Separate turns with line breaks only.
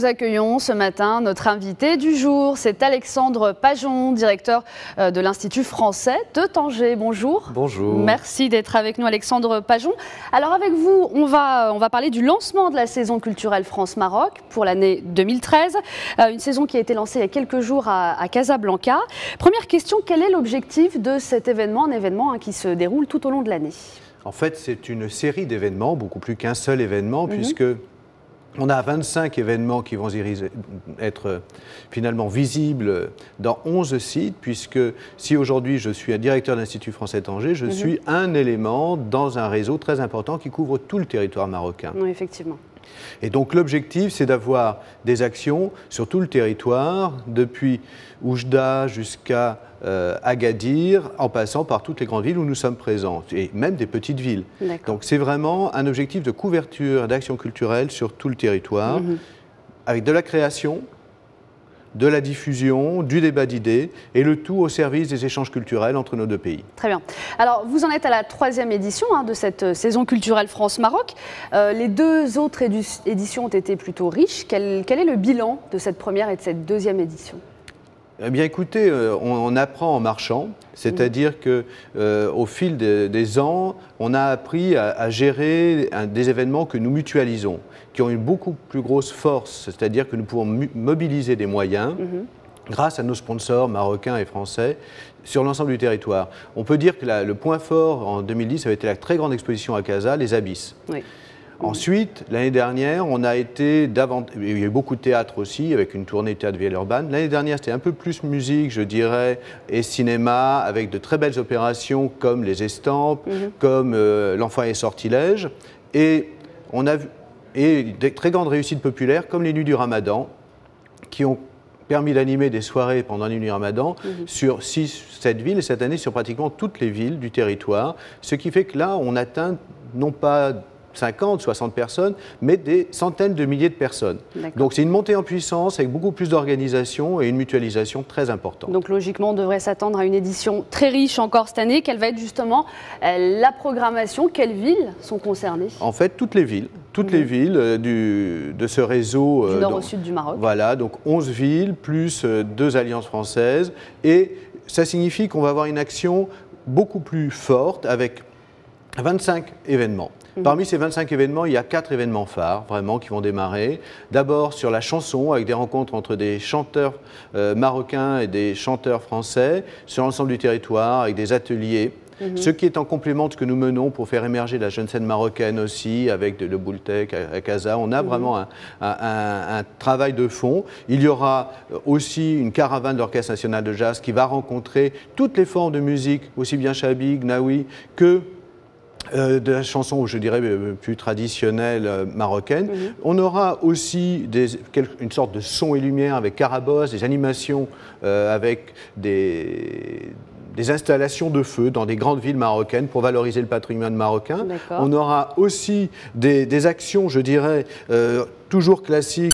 nous accueillons ce matin notre invité du jour. C'est Alexandre Pajon, directeur de l'Institut français de Tanger. Bonjour.
Bonjour.
Merci d'être avec nous, Alexandre Pajon. Alors avec vous, on va parler du lancement de la saison culturelle France-Maroc pour l'année 2013. Une saison qui a été lancée il y a quelques jours à Casablanca. Première question, quel est l'objectif de cet événement, un événement qui se déroule tout au long de l'année?
En fait, c'est une série d'événements, beaucoup plus qu'un seul événement, puisque on a 25 événements qui vont être finalement visibles dans 11 sites, puisque si aujourd'hui je suis un directeur de l'Institut français de Tanger, je suis un élément dans un réseau très important qui couvre tout le territoire marocain.
Oui, effectivement.
Et donc l'objectif, c'est d'avoir des actions sur tout le territoire, depuis Oujda jusqu'à Agadir, en passant par toutes les grandes villes où nous sommes présents, et même des petites villes. Donc c'est vraiment un objectif de couverture d'action culturelle sur tout le territoire, avec de la création, de la diffusion, du débat d'idées, et le tout au service des échanges culturels entre nos deux pays.
Très bien. Alors, vous en êtes à la 3e édition de cette saison culturelle France-Maroc. Les deux autres éditions ont été plutôt riches. Quel est le bilan de cette première et de cette 2e édition ?
Eh bien, écoutez, on apprend en marchant, c'est-à-dire qu'au fil des ans, on a appris à gérer des événements que nous mutualisons, qui ont une beaucoup plus grosse force, c'est-à-dire que nous pouvons mobiliser des moyens grâce à nos sponsors marocains et français sur l'ensemble du territoire. On peut dire que le point fort en 2010, ça avait été la très grande exposition à Casa, les Abysses. Oui. Ensuite, l'année dernière, on a été davantage. Il y a eu beaucoup de théâtre aussi, avec une tournée de théâtre Villeurbanne. L'année dernière, c'était un peu plus musique, je dirais, et cinéma, avec de très belles opérations comme Les Estampes, comme L'Enfant et Sortilèges. Et on a vu des très grandes réussites populaires, comme les Nuits du Ramadan, qui ont permis d'animer des soirées pendant les Nuits du Ramadan sur 6-7 villes, et cette année sur pratiquement toutes les villes du territoire. Ce qui fait que là, on atteint non pas 50, 60 personnes, mais des centaines de milliers de personnes. Donc c'est une montée en puissance avec beaucoup plus d'organisation et une mutualisation très importante.
Donc logiquement, on devrait s'attendre à une édition très riche encore cette année. Quelle va être justement la programmation? Quelles villes sont concernées? En
fait, toutes les villes. Toutes les villes de ce réseau
du nord au sud du Maroc.
Voilà, donc 11 villes plus 2 alliances françaises. Et ça signifie qu'on va avoir une action beaucoup plus forte avec 25 événements. Parmi ces 25 événements, il y a 4 événements phares, vraiment, qui vont démarrer. D'abord sur la chanson, avec des rencontres entre des chanteurs marocains et des chanteurs français, sur l'ensemble du territoire, avec des ateliers. Ce qui est en complément de ce que nous menons pour faire émerger la jeune scène marocaine aussi, avec le Boultek à Casa. On a vraiment un travail de fond. Il y aura aussi une caravane de l'Orchestre national de jazz qui va rencontrer toutes les formes de musique, aussi bien Chabi, Gnawi, que de la chanson, je dirais, plus traditionnelle marocaine. On aura aussi une sorte de son et lumière avec Carabosse, des animations avec des installations de feu dans des grandes villes marocaines pour valoriser le patrimoine marocain. On aura aussi des actions, je dirais, toujours classiques,